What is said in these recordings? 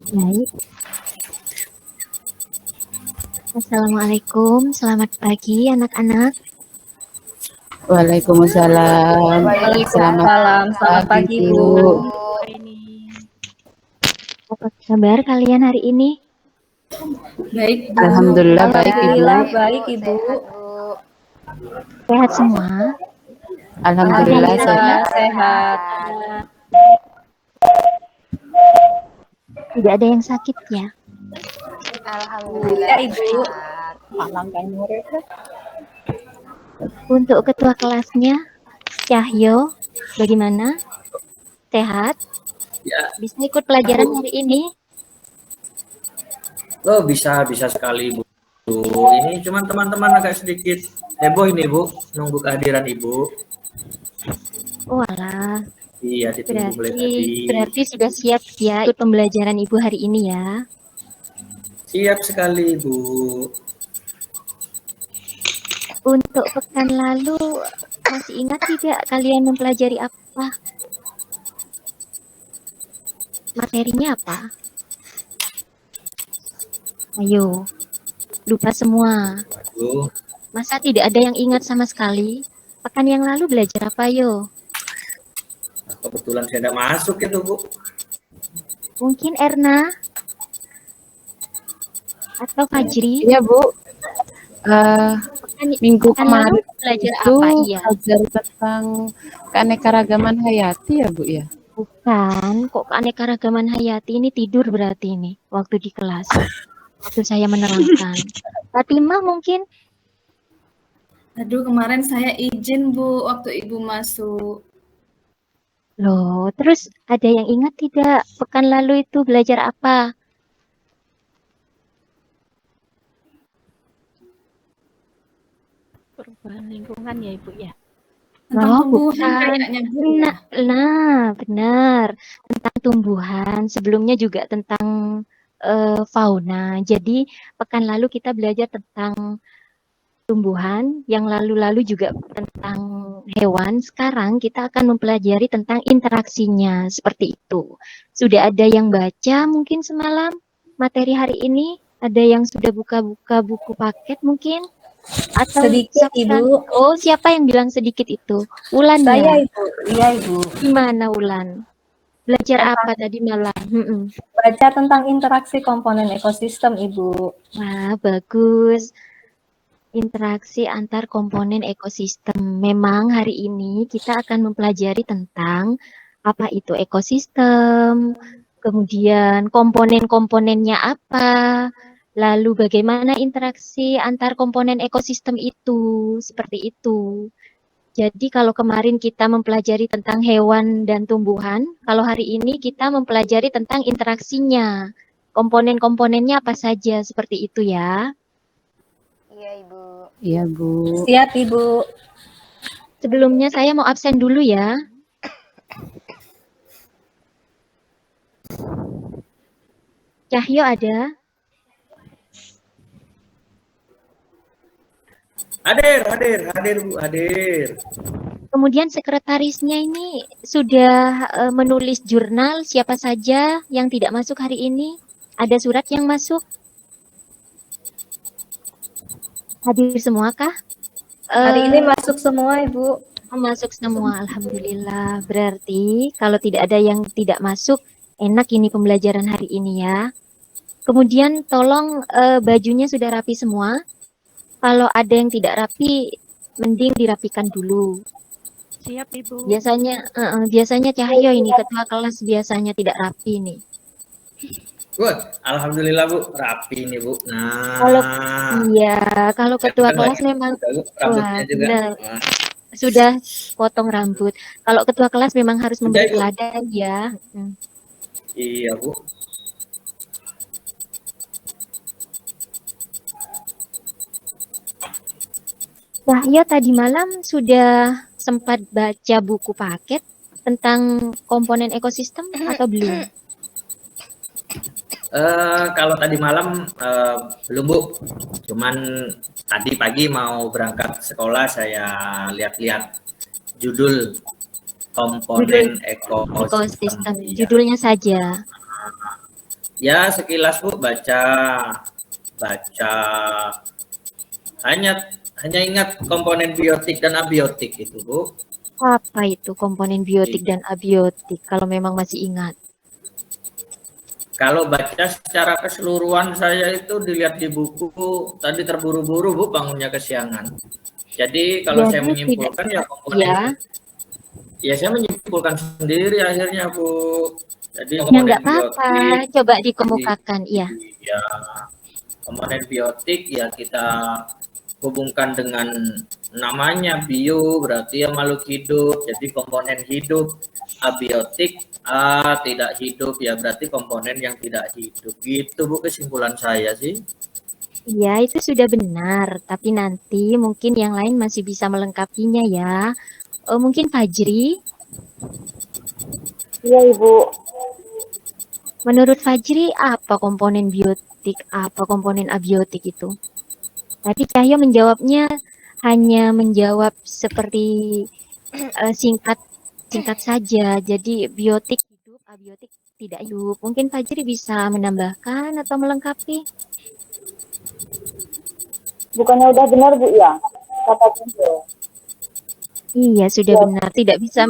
Baik. Assalamualaikum, selamat pagi anak-anak. Waalaikumsalam. Selamat Waalaikumsalam, selamat pagi Bu. Apa kabar kalian hari ini? Baik Bu. Alhamdulillah baik Ibu. Alhamdulillah baik Ibu. Sehat semua? Alhamdulillah Alhamdulillah sehat. sehat. Tidak ada yang sakit ya? Alhamdulillah Ya Ibu. Untuk ketua kelasnya, Cahyo, bagaimana? Sehat? Ya, Bisa ikut pelajaran hari ini? oh bisa sekali Bu. Ini cuman teman-teman agak sedikit heboh ini Bu, nunggu kehadiran Ibu. Oh alah, Iya, ditunggu mulai tadi. berarti sudah siap ya ikut pembelajaran Ibu hari ini ya? Siap sekali Bu. Untuk pekan lalu, masih ingat tidak kalian mempelajari apa? Materinya apa? Ayo, lupa semua. Waduh, Masa tidak ada yang ingat sama sekali? Pekan yang lalu belajar apa, yo? kebetulan saya tidak masuk itu Bu. Mungkin Erna? Atau Fajri? Iya Bu. Minggu Pekan lalu kemarin belajar itu apa, iya? belajar tentang keanekaragaman hayati ya Bu ya. Bukan, kok keanekaragaman hayati ini tidur berarti ini, waktu di kelas. Waktu saya menerangkan. Fatimah mungkin? Aduh, kemarin saya izin Bu waktu Ibu masuk. Loh, terus ada yang ingat tidak? Pekan lalu itu belajar apa? Perubahan lingkungan ya Ibu ya. Tentang Oh, tumbuhan bukan. kayaknya Bu ya. Benar. Tentang tumbuhan. Sebelumnya juga tentang fauna. Jadi, pekan lalu kita belajar tentang tumbuhan. Yang lalu-lalu juga tentang hewan. Sekarang kita akan mempelajari tentang interaksinya. Seperti itu. Sudah ada yang baca mungkin semalam materi hari ini? Ada yang sudah buka-buka buku paket mungkin? Atau Sedikit Ibu. Oh, siapa yang bilang sedikit itu? Ulan Saya ya? Ibu. Iya Ibu. Gimana Ulan? Belajar apa tadi malam? Baca tentang interaksi komponen ekosistem Ibu. Wah, bagus. Interaksi antar komponen ekosistem. Memang hari ini kita akan mempelajari tentang apa itu ekosistem, kemudian komponen-komponennya apa, lalu bagaimana interaksi antar komponen ekosistem itu, seperti itu. Jadi kalau kemarin kita mempelajari tentang hewan dan tumbuhan, kalau hari ini kita mempelajari tentang interaksinya. Komponen-komponennya apa saja, seperti itu ya. Iya Ibu. Iya Bu. Siap Ibu. Sebelumnya saya mau absen dulu ya. Cahyo ada? Hadir Bu, hadir. Kemudian sekretarisnya ini sudah menulis jurnal siapa saja yang tidak masuk hari ini? Ada surat yang masuk? Hadir semua kah? Hari ini masuk semua Ibu. Masuk semua, alhamdulillah. Berarti kalau tidak ada yang tidak masuk, enak ini pembelajaran hari ini ya. Kemudian tolong bajunya sudah rapi semua. Kalau ada yang tidak rapi, mending dirapikan dulu. Siap Ibu. Biasanya Cahyo ini ketua kelas biasanya tidak rapi nih. Alhamdulillah Bu, rapi nih Bu. Nah, Kalau ketua kelas memang rambutnya juga. benar. Sudah potong rambut. Kalau ketua kelas memang harus memberi Ibu. teladan ya. Iya Bu. Cahyo tadi malam sudah sempat baca buku paket tentang komponen ekosistem atau belum? Kalau tadi malam belum Bu, cuman tadi pagi mau berangkat sekolah saya lihat-lihat judul komponen ekosistem. Judulnya saja. Ya sekilas Bu baca baca hanya ingat komponen biotik dan abiotik itu Bu. Apa itu komponen biotik dan abiotik kalau memang masih ingat? Kalau baca secara keseluruhan saya itu dilihat di buku tadi terburu-buru Bu, bangunnya kesiangan. Jadi kalau saya Jadi menyimpulkan ya komponen ya, ya saya menyimpulkan sendiri akhirnya Bu. Jadi ya komponen nggak apa-apa. biotik Coba dikemukakan, iya. ya komponen biotik ya kita hubungkan dengan namanya bio berarti ya makhluk hidup, jadi komponen hidup. Abiotik tidak hidup ya berarti komponen yang tidak hidup gitu Bu, kesimpulan saya sih. Iya, itu sudah benar. Tapi nanti mungkin yang lain masih bisa melengkapinya ya. Mungkin Fajri. Iya, Ibu. Menurut Fajri, apa komponen biotik, apa komponen abiotik itu? Tadi Cahyo menjawabnya hanya menjawab seperti singkat saja. Jadi biotik hidup, abiotik tidak hidup. Mungkin Fajri bisa menambahkan atau melengkapi. Bukannya udah benar, Bu, ya? Kata Kunto. Iya, sudah Ya. benar. Tidak bisa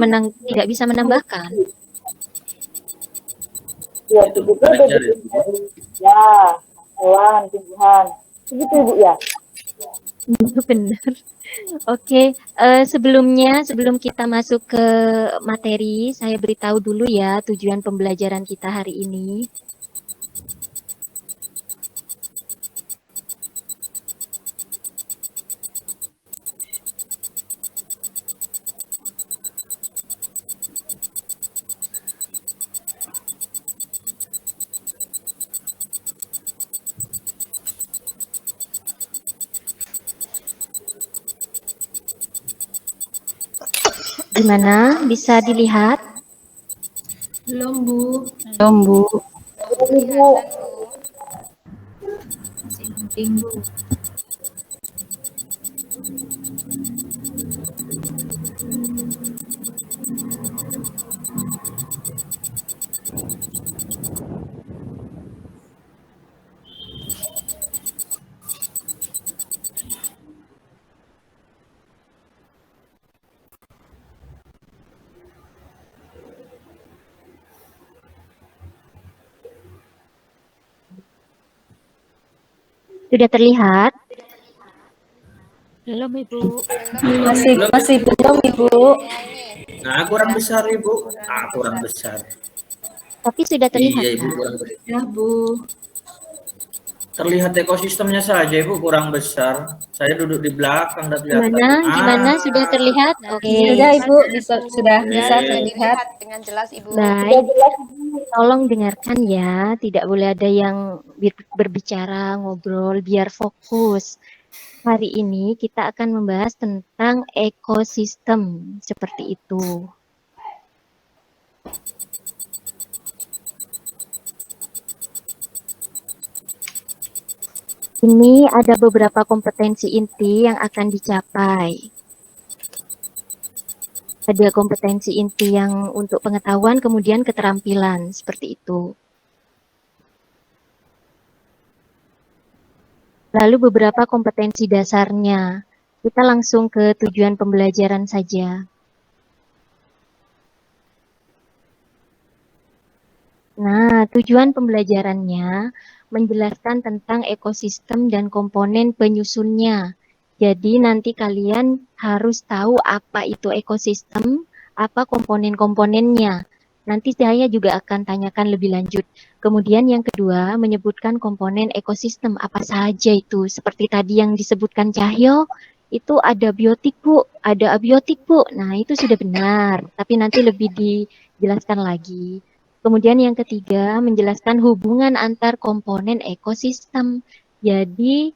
menambahkan. Biotik itu Belajar ya, Bu. ya, hewan, tumbuhan. Begitu, Bu, ya? Iya, benar. Oke, sebelum kita masuk ke materi, saya beritahu dulu ya tujuan pembelajaran kita hari ini. Gimana? Bisa dilihat? Belum, Bu. Belum, Bu. Ibu. Masih penting, Bu. Sudah terlihat? Belum, Ibu. Masih belum, Ibu. Nah kurang besar Ibu, kurang besar. Tapi sudah terlihat Iya Ibu kan? kurang besar. Ya, Bu. Terlihat ekosistemnya saja Ibu kurang besar. Saya duduk di belakang dan kelihatan. Gimana? Sudah terlihat? Oke. Sudah, Ibu. Sudah bisa Bisa terlihat. dilihat dengan jelas, Ibu. Baik. Tolong dengarkan ya, tidak boleh ada yang berbicara, ngobrol, biar fokus. Hari ini kita akan membahas tentang ekosistem, seperti itu. Ini ada beberapa kompetensi inti yang akan dicapai. Ada kompetensi inti yang untuk pengetahuan, kemudian keterampilan, seperti itu. Lalu beberapa kompetensi dasarnya. Kita langsung ke tujuan pembelajaran saja. Nah, tujuan pembelajarannya menjelaskan tentang ekosistem dan komponen penyusunnya. Jadi nanti kalian harus tahu apa itu ekosistem, apa komponen-komponennya. Nanti saya juga akan tanyakan lebih lanjut. Kemudian yang kedua, menyebutkan komponen ekosistem apa saja itu. Seperti tadi yang disebutkan Cahyo, itu ada biotik Bu, ada abiotik Bu. Nah itu sudah benar, tapi nanti lebih dijelaskan lagi. Kemudian yang ketiga, menjelaskan hubungan antar komponen ekosistem. Jadi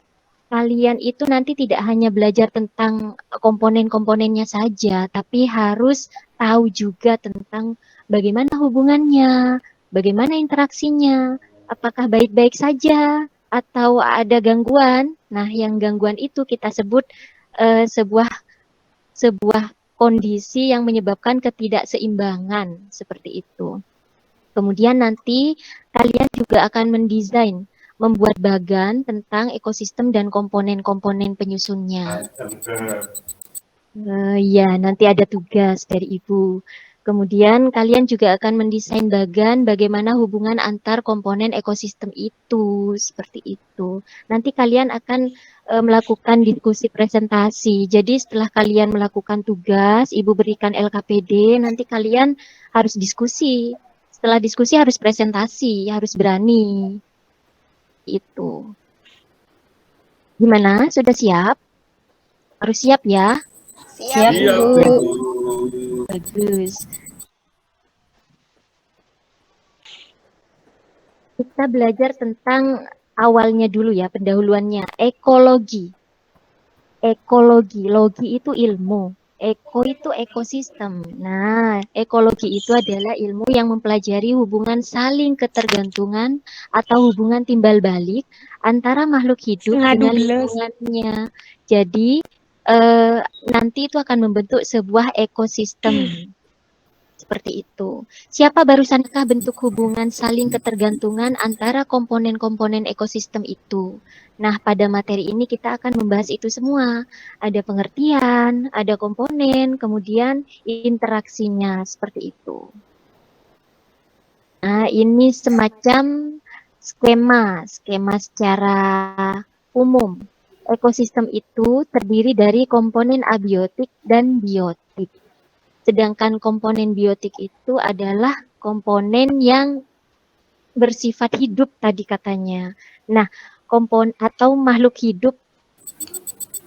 kalian itu nanti tidak hanya belajar tentang komponen-komponennya saja, tapi harus tahu juga tentang bagaimana hubungannya, bagaimana interaksinya, apakah baik-baik saja atau ada gangguan. Nah, yang gangguan itu kita sebut sebuah kondisi yang menyebabkan ketidakseimbangan, seperti itu. Kemudian nanti kalian juga akan mendesain, membuat bagan tentang ekosistem dan komponen-komponen penyusunnya. Ya, nanti ada tugas dari Ibu. Kemudian kalian juga akan mendesain bagan bagaimana hubungan antar komponen ekosistem itu, seperti itu. Nanti kalian akan melakukan diskusi presentasi. Jadi setelah kalian melakukan tugas, Ibu berikan LKPD, nanti kalian harus diskusi. Setelah diskusi harus presentasi, harus berani. Itu. Gimana? Sudah siap? Harus siap ya? Siap, Iya, Bu. Bu. Bagus. Kita belajar tentang awalnya dulu ya, pendahuluannya. Ekologi. Ekologi, logi itu ilmu. Eko itu ekosistem. Nah, ekologi itu adalah ilmu yang mempelajari hubungan saling ketergantungan atau hubungan timbal balik antara makhluk hidup dengan lingkungannya. Jadi, nanti itu akan membentuk sebuah ekosistem. Seperti itu. Siapa barusankah bentuk hubungan saling ketergantungan antara komponen-komponen ekosistem itu? Nah, pada materi ini kita akan membahas itu semua. Ada pengertian, ada komponen, kemudian interaksinya, seperti itu. Nah, ini semacam skema secara umum. Ekosistem itu terdiri dari komponen abiotik dan biotik. Sedangkan komponen biotik itu adalah komponen yang bersifat hidup tadi katanya. Nah, atau makhluk hidup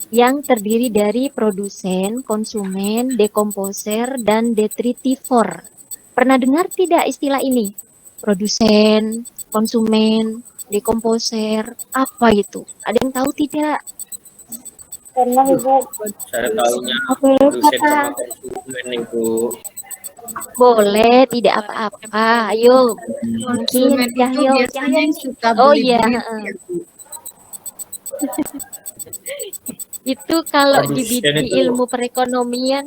yang terdiri dari produsen, konsumen, dekomposer, dan detritivor. Pernah dengar tidak istilah ini? Produsen, konsumen, dekomposer, apa itu? Ada yang tahu tidak? Pernah Ibu. Saya tahunya Oke, produsen kata sama konsumen, Ibu. boleh, tidak apa-apa. Ayo, mungkin Konsumen itu Cahyo, biasanya yang suka oh iya, beli-beli ya, Bu. itu kalau di Produsen itu ilmu perekonomian,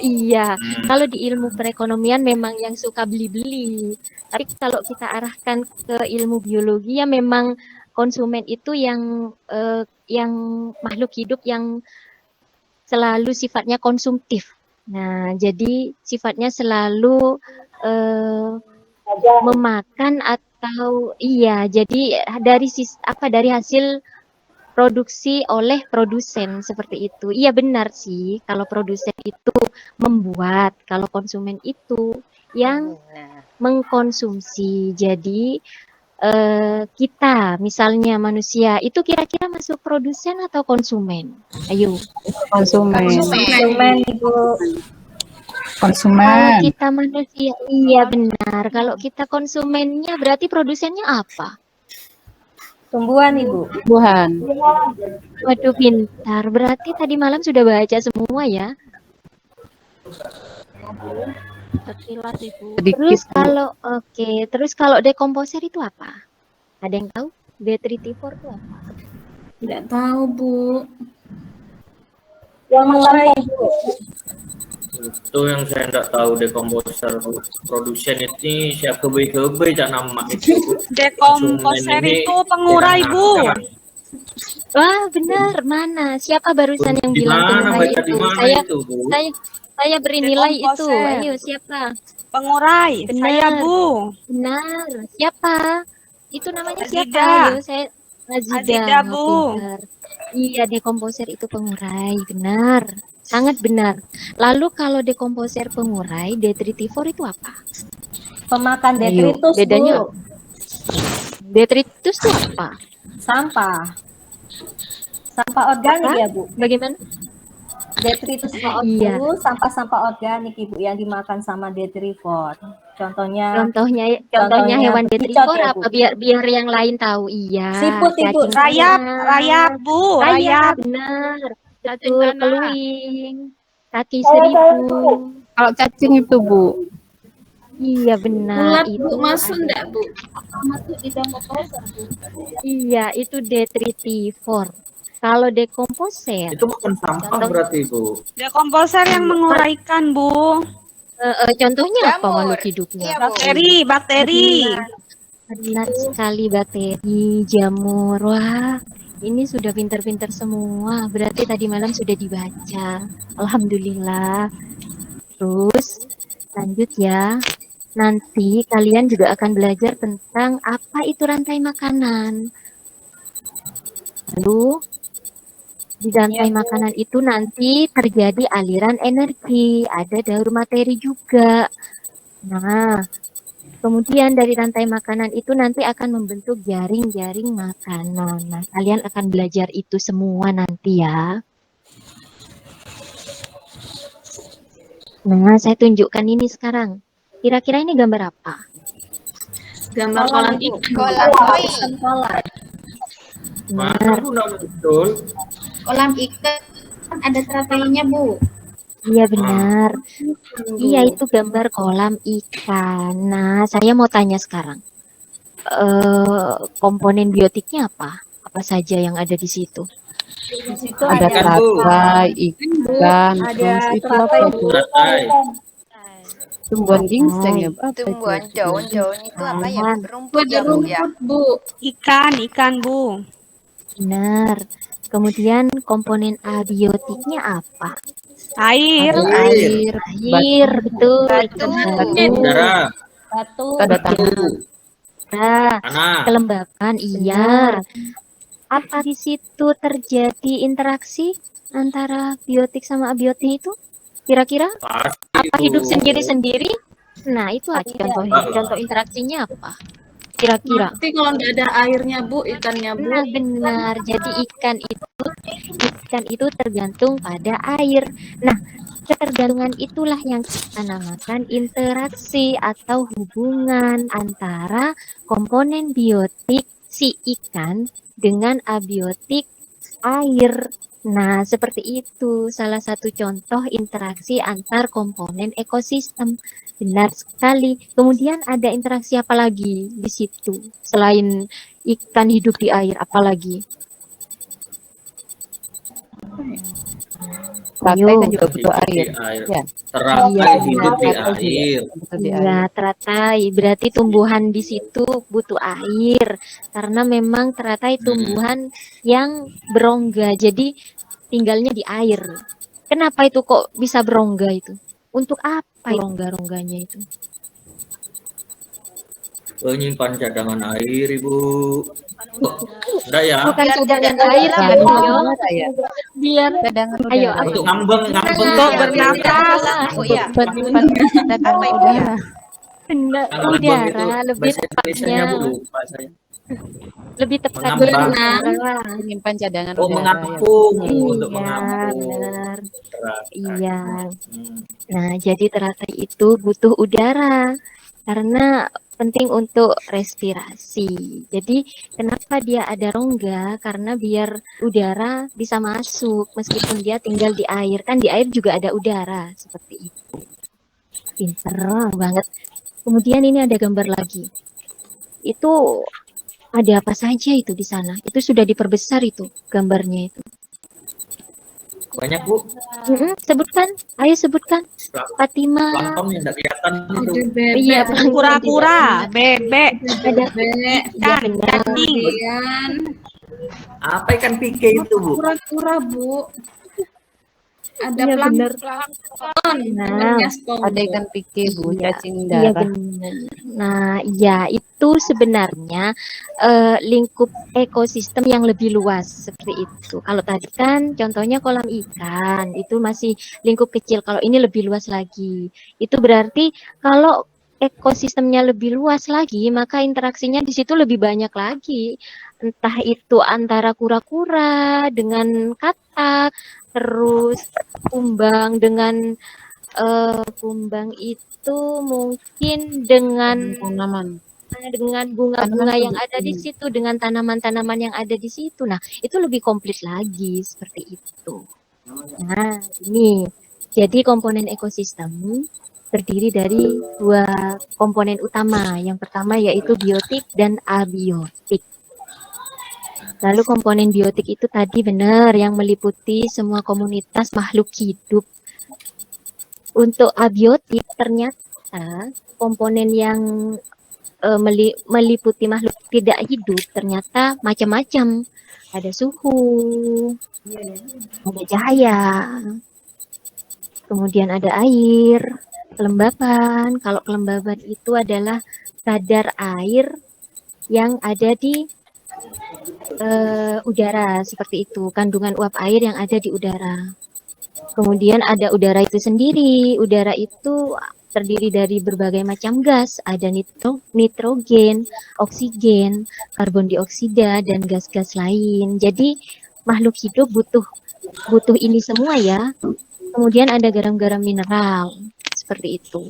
iya, kalau di ilmu perekonomian memang yang suka beli-beli. Tapi kalau kita arahkan ke ilmu biologi ya memang konsumen itu yang makhluk hidup yang selalu sifatnya konsumtif. Nah, jadi sifatnya selalu memakan atau iya, jadi dari hasil produksi oleh produsen seperti itu. Iya benar sih, kalau produsen itu membuat, kalau konsumen itu yang Nah, mengkonsumsi. Jadi kita misalnya manusia itu kira-kira masuk produsen atau konsumen? Ayo. Konsumen. Konsumen Ibu. Kalau Konsumen. kita manusia, iya benar. Kalau kita konsumennya berarti produsennya apa? Tumbuhan Ibu. Tuhan. Waduh, pintar. Berarti tadi malam sudah baca semua ya. Sekilas Ibu. Sedikit, Terus Bu. terus kalau dekomposer itu apa? Ada yang tahu? Detritivor itu apa? Tidak tahu, Bu. Yang mengurai Ibu. itu yang saya tidak tahu dekomposer. Produsen itu siapa kebe cak nama itu. Dekomposer Konsumen ini itu pengurai, Bu. dikenakan. Wah, benar. Mana? Siapa barusan yang Di bilang mana pengurai baca di itu? mana Saya itu, Bu? saya beri nilai itu. Dekomposer. Ayo, siapa? Pengurai. Benar. Saya, Bu. Benar. Siapa? Itu namanya siapa? Azida. Ayo, saya Azida. Azida, Oh, Bu. pintar. Iya, dekomposer itu pengurai. Benar. Sangat benar. Lalu kalau dekomposer pengurai, detritivor itu apa? Pemakan Ayo, detritus bedanya Bu. detritus itu apa? Sampah. Sampah organik Apa? ya Bu. Bagaimana? Detritus Iya. itu sampah-sampah organik Ibu yang dimakan sama detrivor. Contohnya Contohnya hewan bekicot detrivor ya, Bu. apa? Biar yang lain tahu. Iya. Siput, Ibu. Cacing Rayap, tanah. rayap, Bu. Rayap, Rayap. benar. Cacing Betul, tanah. keluing. Kaki Saya seribu. Kalau cacing itu, Bu. Iya benar. Ulat, Bu, Itu masuk ada. enggak, Bu? Iya, itu detritivor. Kalau dekomposer, Itu bukan sampah Contoh- berarti, Bu. Dekomposer yang menguraikan, Bu. Contohnya apa Jamur. makhluk hidupnya? Iya, Bu. Bakteri. Benar sekali, bakteri, jamur. Wah, ini sudah pinter-pinter semua. Berarti tadi malam sudah dibaca. Alhamdulillah. Terus lanjut ya. Nanti kalian juga akan belajar tentang apa itu rantai makanan. Lalu di rantai makanan itu nanti terjadi aliran energi, ada daur materi juga. Nah, kemudian dari rantai makanan itu nanti akan membentuk jaring-jaring makanan. Nah, kalian akan belajar itu semua nanti ya. Nah, saya tunjukkan ini sekarang. Kira-kira ini gambar apa? Gambar kolam ikan. Kolam koi. Mana Bu nama betul? Kolam ikan ada teratainya, Bu. Iya benar. Iya itu gambar kolam ikan. Nah, saya mau tanya sekarang. Komponen biotiknya apa? Apa saja yang ada di situ? Di situ Ada Ikan, Bu. teratai, ikan, ada terus itu teratai, apa Bu. tuh? Teratai. Tumbuhan ginseng ya, apa itu? Tumbuhan daun-daun itu apa ya? Aman. Rumput Ada ya, Bu ya. rumput, Bu. Ikan, Bu. Benar. Kemudian komponen abiotiknya apa? Air. Ada air, Air, betul. Batu. Udara. Batu. ada tanah. Nah, Tanah. kelembapan, iya. Apa di situ terjadi interaksi antara biotik sama abiotik itu? Kira-kira Pasti, apa Bu. hidup sendiri-sendiri? Nah, itu apa contohnya? Contoh interaksinya apa? Kira-kira? Nanti kalau nggak ada airnya, Bu, ikannya, Bu. Nah, benar. Jadi ikan itu tergantung pada air. Nah, ketergantungan itulah yang kita namakan interaksi atau hubungan antara komponen biotik si ikan dengan abiotik air. Nah, seperti itu salah satu contoh interaksi antar komponen ekosistem. Benar sekali. Kemudian ada interaksi apa lagi di situ? Selain ikan hidup di air, apa lagi? Teratai Ayo. kan juga butuh air. Ya. Teratai Iya, hidup di Teratai juga air. butuh di air. Iya, teratai. Berarti tumbuhan di situ butuh air. Karena memang teratai tumbuhan yang berongga. Jadi tinggalnya di air. Kenapa itu kok bisa berongga itu? Untuk apa rongga-rongganya itu? Menyimpan cadangan air, Ibu. Oh, enggak ya? Bukan Biar cadangan tidak air, tenggelam. Ayo. Ya. Biar Cadangan Ayo, udara. Untuk ngambang Untuk ya. bernafas. Oh iya. Menyimpan cadangan Apa itu ya? udara. benar Kalau ngambang itu udara lebih bahasa Indonesianya tepatnya Bu, lupa saya. lebih tepatnya Mengambang. udara. Menyimpan cadangan Oh, udara. mengampung, untuk Iya, mengampung. benar. Teratai. Iya. Hmm. Nah, jadi teratai itu butuh udara karena penting untuk respirasi. Jadi, kenapa dia ada rongga? Karena biar udara bisa masuk meskipun dia tinggal di air. Kan di air juga ada udara, seperti itu. Pinter banget. Kemudian ini ada gambar lagi. Itu ada apa saja itu di sana? Itu sudah diperbesar itu gambarnya itu. Banyak Bu. Sebutkan, ayo sebutkan. Fatima. Plankton yang tidak kelihatan itu. Ada bebek, Iya, plankton Kura-kura, bebek, Ada bebek, iya benar. kemudian Apa ikan pike itu Bu? kura-kura, Bu. Ada Iya, bener. plankton, Nah, namanya SpongeBob. Ada ikan pike, Bu, Iya, cacing iya darah. benar. Nah, iya itu sebenarnya lingkup ekosistem yang lebih luas seperti itu. Kalau tadi kan contohnya kolam ikan, itu masih lingkup kecil. Kalau ini lebih luas lagi. Itu berarti kalau ekosistemnya lebih luas lagi, maka interaksinya di situ lebih banyak lagi. Entah itu antara kura-kura dengan katak, terus kumbang dengan kumbang itu mungkin dengan Tanaman. bunga-bunga yang Tanaman. ada di situ, dengan tanaman-tanaman yang ada di situ. Nah, itu lebih komplit lagi seperti itu. Nah, ini jadi komponen ekosistem terdiri dari dua komponen utama. Yang pertama yaitu biotik dan abiotik. Lalu komponen biotik itu tadi benar yang meliputi semua komunitas makhluk hidup. Untuk abiotik ternyata komponen yang meliputi makhluk tidak hidup ternyata macam-macam. Ada suhu, ada cahaya, kemudian ada air, kelembaban. Kalau kelembaban itu adalah kadar air yang ada di udara, seperti itu, kandungan uap air yang ada di udara. Kemudian ada udara itu sendiri. Udara itu terdiri dari berbagai macam gas, ada nitrogen, oksigen, karbon dioksida, dan gas-gas lain. Jadi makhluk hidup butuh ini semua ya. Kemudian ada garam-garam mineral, seperti itu.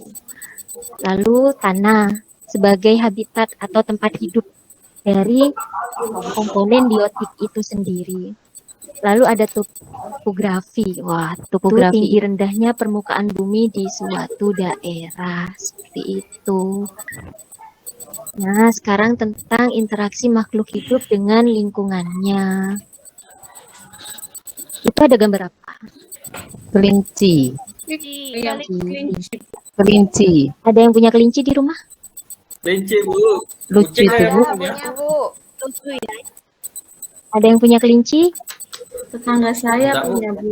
Lalu tanah sebagai habitat atau tempat hidup dari komponen biotik itu sendiri. Lalu ada topografi. Wah, topografi tinggi rendahnya permukaan bumi di suatu daerah, seperti itu. Nah, sekarang tentang interaksi makhluk hidup dengan lingkungannya. Itu ada gambar apa? Kelinci. Iya, kelinci. Kelinci. Ada yang punya kelinci di rumah? Kelinci, Bu. Lucu Kucing itu, saya Bu. punya. Punya, Bu. Ada yang punya kelinci? Tetangga saya Enggak, Bu. punya, Bu.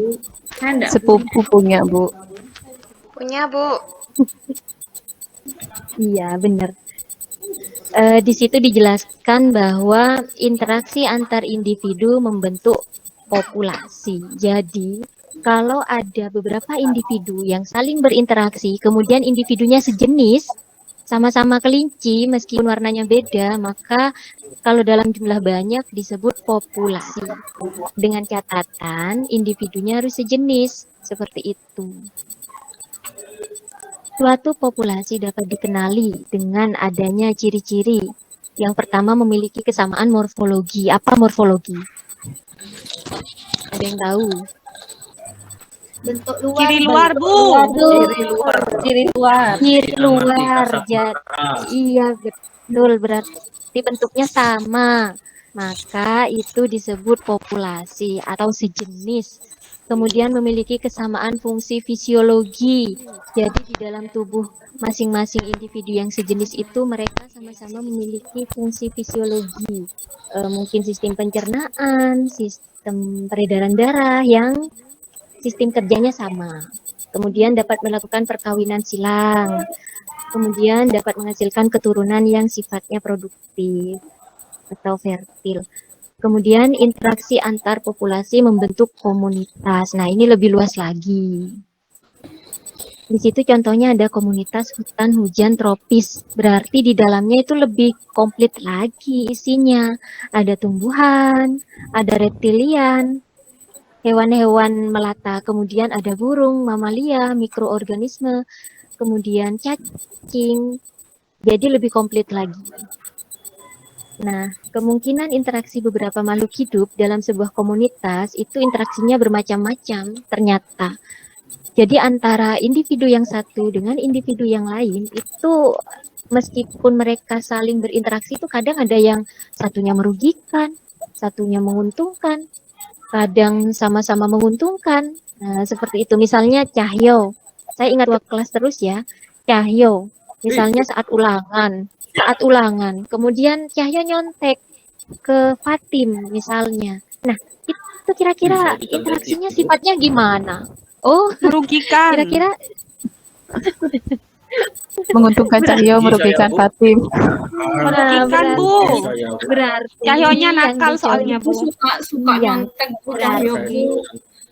Saya enggak Sepupu punya, Bu. Punya, Bu. Iya, benar. Di situ dijelaskan bahwa interaksi antar individu membentuk populasi. Jadi, kalau ada beberapa individu yang saling berinteraksi, kemudian individunya sejenis, sama-sama kelinci, meskipun warnanya beda, maka kalau dalam jumlah banyak disebut populasi. Dengan catatan, individunya harus sejenis, seperti itu. Suatu populasi dapat dikenali dengan adanya ciri-ciri. Yang pertama memiliki kesamaan morfologi. Apa morfologi? Ada yang tahu? bentuk luar. Ciri luar, Bu. Ciri luar. Ciri luar. Ciri Tidak mati luar. kasat mata. Iya, betul. Berarti bentuknya sama. Maka itu disebut populasi atau sejenis. Kemudian memiliki kesamaan fungsi fisiologi. Jadi di dalam tubuh masing-masing individu yang sejenis itu mereka sama-sama memiliki fungsi fisiologi. Mungkin sistem pencernaan, sistem peredaran darah yang sistem kerjanya sama. Kemudian dapat melakukan perkawinan silang. Kemudian dapat menghasilkan keturunan yang sifatnya produktif atau fertil. Kemudian interaksi antar populasi membentuk komunitas. Nah, ini lebih luas lagi. Di situ contohnya ada komunitas hutan hujan tropis. Berarti di dalamnya itu lebih komplit lagi isinya. Ada tumbuhan, ada reptilian, hewan-hewan melata, kemudian ada burung, mamalia, mikroorganisme, kemudian cacing. Jadi lebih komplit lagi. Nah, kemungkinan interaksi beberapa makhluk hidup dalam sebuah komunitas itu interaksinya bermacam-macam ternyata. Jadi antara individu yang satu dengan individu yang lain itu meskipun mereka saling berinteraksi itu kadang ada yang satunya merugikan, satunya menguntungkan, kadang sama-sama menguntungkan. Nah, seperti itu. Misalnya Cahyo. Saya ingat waktu kelas terus ya. Cahyo. Misalnya saat ulangan. Kemudian Cahyo nyontek ke Fatim misalnya. Nah, itu kira-kira Bisa interaksinya dicontek itu. sifatnya gimana? Oh, Merugikan. kira-kira Menguntungkan Cahyo, Bisa merugikan ya, Bu. Fatim. Merugikan, Bu. berarti Cahyonya yang nakal soalnya, Bu Bu. suka Iya. nyontek Bu Berarti- Cahyo, Bu.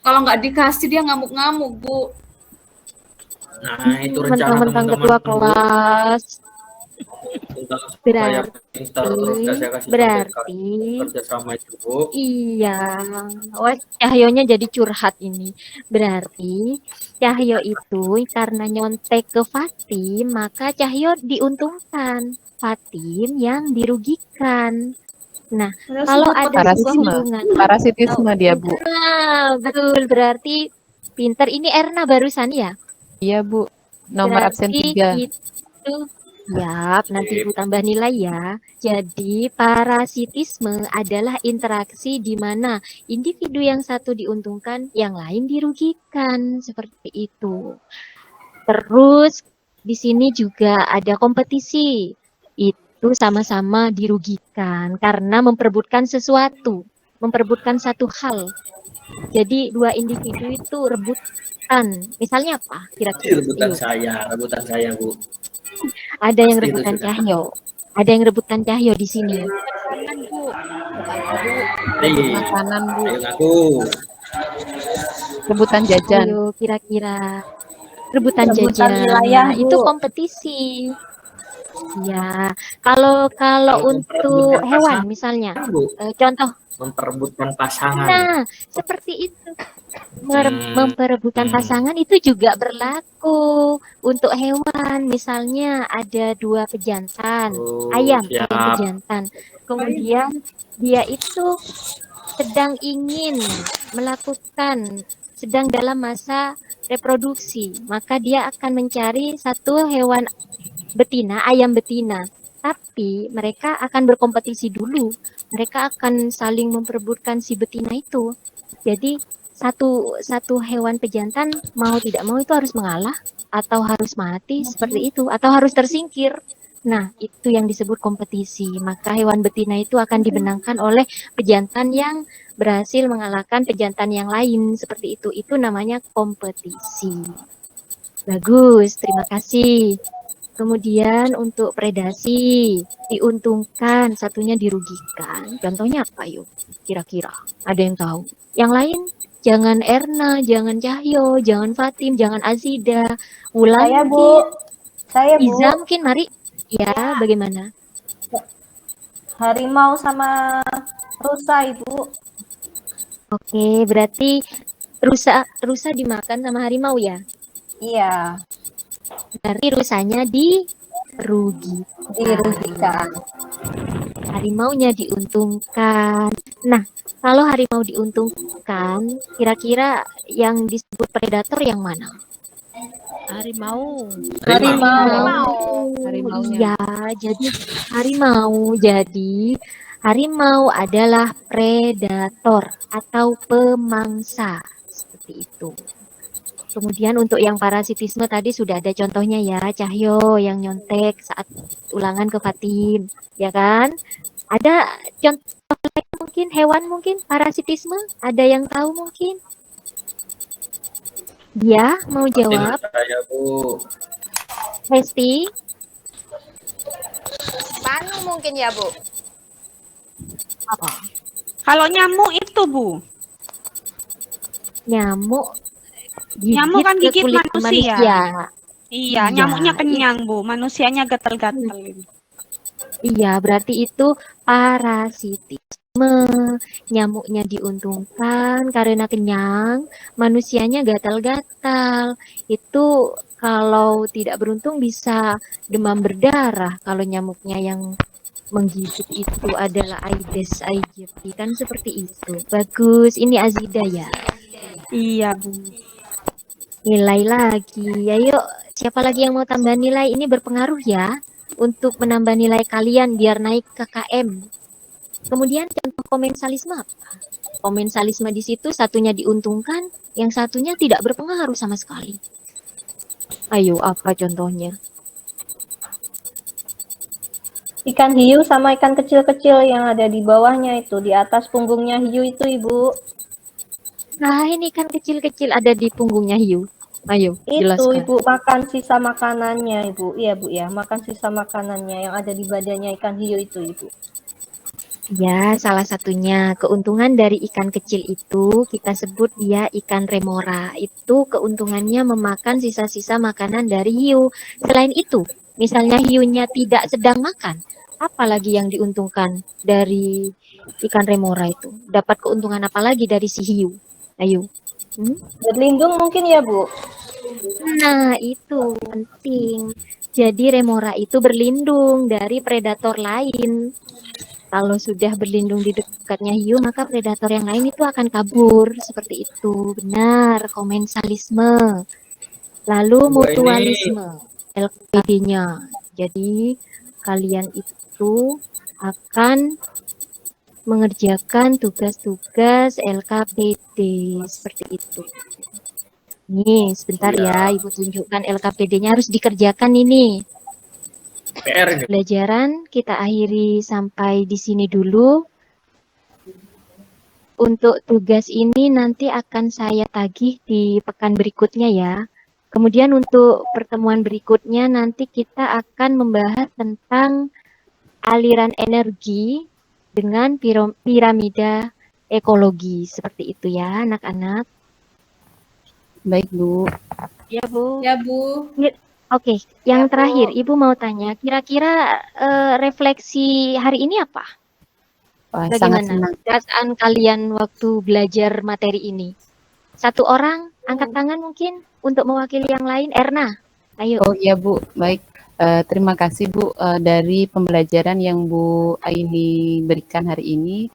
Kalau nggak dikasih dia ngamuk-ngamuk, Bu. Nah, itu rencana mentang-mentang teman-teman, ketua Bu. kelas. Untuk supaya Berarti- pintar terus saya kasih Berarti kerja sama itu, Bu. iya, wah Cahyonya jadi curhat ini. Berarti Cahyo itu karena nyontek ke Fatim, maka Cahyo diuntungkan, Fatim yang dirugikan. Nah, kalau ada sebuah Parasitisme. hubungan, Parasitisme dia, Bu. nah, betul, berarti pinter. Ini Erna barusan ya? Iya, Bu. Nomor absen 3. Itu Yap, nanti Ibu tambah nilai ya. Jadi, parasitisme adalah interaksi di mana individu yang satu diuntungkan, yang lain dirugikan. Seperti itu. Terus di sini juga ada kompetisi. Itu sama-sama dirugikan karena memperebutkan sesuatu, memperebutkan satu hal. Jadi dua individu itu rebutan. Misalnya apa? Kira-kira. Rebutan Ayo. saya, Bu. Ada yang Pasti itu rebutan sudah. Cahyo. Ada yang rebutan Cahyo di sini. Makanan, Bu. Rebut Hei, makanan, Bu. ayo ngaku. Rebutan jajan. Ayo kira-kira. Rebutan Rebutan jajan. wilayah, Nah, itu Bu. kompetisi. Ya, kalau Kalau untuk memperebutkan hewan pasangan, misalnya, Bu, contoh, memperebutkan pasangan. nah seperti itu. Hmm, Memperebutkan hmm. pasangan itu juga berlaku untuk hewan. Misalnya ada dua pejantan, Oh, ayam siap. pejantan. Kemudian dia itu sedang ingin melakukan, sedang dalam masa reproduksi, maka dia akan mencari satu hewan betina, ayam betina. Tapi mereka akan berkompetisi dulu. Mereka akan saling memperebutkan si betina itu. Jadi satu hewan pejantan mau tidak mau itu harus mengalah atau harus mati seperti itu atau harus tersingkir. Nah, itu yang disebut kompetisi. Maka hewan betina itu akan dibenangkan oleh pejantan yang berhasil mengalahkan pejantan yang lain seperti itu. Itu namanya kompetisi. Bagus, terima kasih. Kemudian untuk predasi diuntungkan, satunya dirugikan. Contohnya apa yuk? Kira-kira ada yang tahu? Yang lain jangan Erna, jangan Cahyo, jangan Fatim, jangan Azida, Wulan Saya, Bu. mungkin, Saya, Bu. Iza mungkin, mari. Ya, bagaimana? Harimau sama rusa, Ibu. Oke, berarti rusa dimakan sama harimau ya? Iya, Berarti rusanya dirugikan. dirugikan. Harimaunya diuntungkan. Nah, kalau harimau diuntungkan, kira-kira yang disebut predator yang mana? Harimau. Harimaunya. Iya, jadi harimau. Jadi harimau adalah predator atau pemangsa. Seperti itu. Kemudian untuk yang parasitisme tadi sudah ada contohnya ya, Cahyo yang nyontek saat ulangan ke Fatim, ya kan? Ada contoh lain mungkin, hewan mungkin, parasitisme? Ada yang tahu mungkin? Dia mau jawab, Saya, Bu. Hesti? Panu mungkin ya, Bu. Apa? Kalau nyamuk itu, Bu. Nyamuk Nyamuk kan ke gigit kulit manusia. Iya, Iya, nyamuknya kenyang, Bu. Manusianya gatal-gatal. iya, berarti itu parasitisme. Nyamuknya diuntungkan karena kenyang, manusianya gatal-gatal. Itu kalau tidak beruntung bisa demam berdarah kalau nyamuknya yang menggigit itu adalah Aedes aegypti, kan seperti itu. Bagus, ini Azida ya. Iya, Bu. Nilai lagi. Ayo, siapa lagi yang mau tambah nilai? Ini berpengaruh ya untuk menambah nilai kalian biar naik ke KM. Kemudian contoh komensalisme apa? Komensalisme di situ satunya diuntungkan, yang satunya tidak berpengaruh sama sekali. Ayo, apa contohnya? Ikan hiu sama ikan kecil-kecil yang ada di bawahnya itu, di atas punggungnya hiu itu, Ibu. Nah, ini kan kecil-kecil ada di punggungnya hiu. Ayo, Itu, jelaskan. Ibu, makan sisa makanannya, Ibu. Iya, Bu, ya. Makan sisa makanannya yang ada di badannya ikan hiu itu, Ibu. Ya, salah satunya keuntungan dari ikan kecil itu kita sebut dia ikan remora. Itu keuntungannya memakan sisa-sisa makanan dari hiu. Selain itu, misalnya hiunya tidak sedang makan, apalagi yang diuntungkan dari ikan remora itu? Dapat keuntungan apa lagi dari si hiu? Ayo. Berlindung mungkin ya, Bu? Nah, itu penting. Jadi remora itu berlindung dari predator lain. Kalau sudah berlindung di dekatnya hiu, maka predator yang lain itu akan kabur. Seperti itu. Benar, komensalisme. Lalu mutualisme, LPD-nya. Jadi kalian itu akan mengerjakan tugas-tugas LKPD seperti itu. Nih, sebentar Iya. ya, Ibu tunjukkan LKPD-nya harus dikerjakan ini. PR ini. Pembelajaran kita akhiri sampai di sini dulu. Untuk tugas ini nanti akan saya tagih di pekan berikutnya ya. Kemudian untuk pertemuan berikutnya nanti kita akan membahas tentang aliran energi dengan piramida ekologi. Seperti itu ya anak-anak. Baik, Bu. Ya Bu. Ya, Bu. Oke, yang terakhir Ibu mau tanya, kira-kira refleksi hari ini apa? Wah, sangat Bagaimana senang. perasaan kalian waktu belajar materi ini? Satu orang angkat tangan mungkin untuk mewakili yang lain. Erna, ayo. Oh iya, Bu. Baik. Terima kasih, Bu, dari pembelajaran yang Bu Aini berikan hari ini.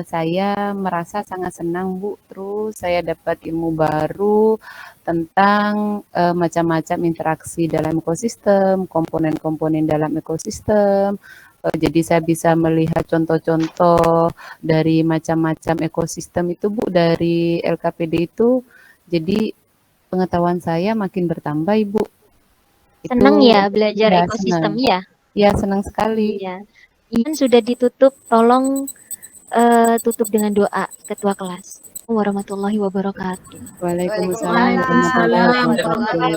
Saya merasa sangat senang, Bu. Terus saya dapat ilmu baru tentang macam-macam interaksi dalam ekosistem, komponen-komponen dalam ekosistem. Jadi saya bisa melihat contoh-contoh dari macam-macam ekosistem itu, Bu, dari LKPD itu. Jadi pengetahuan saya makin bertambah, Ibu. Senang Itu ya belajar ya ekosistem senang. ya? Ya, senang sekali. Iya. Ian sudah ditutup, tolong tutup dengan doa ketua kelas. Warahmatullahi wabarakatuh. Waalaikumsalam Waalaikumsalam warahmatullahi Waalaikumsalam wabarakatuh.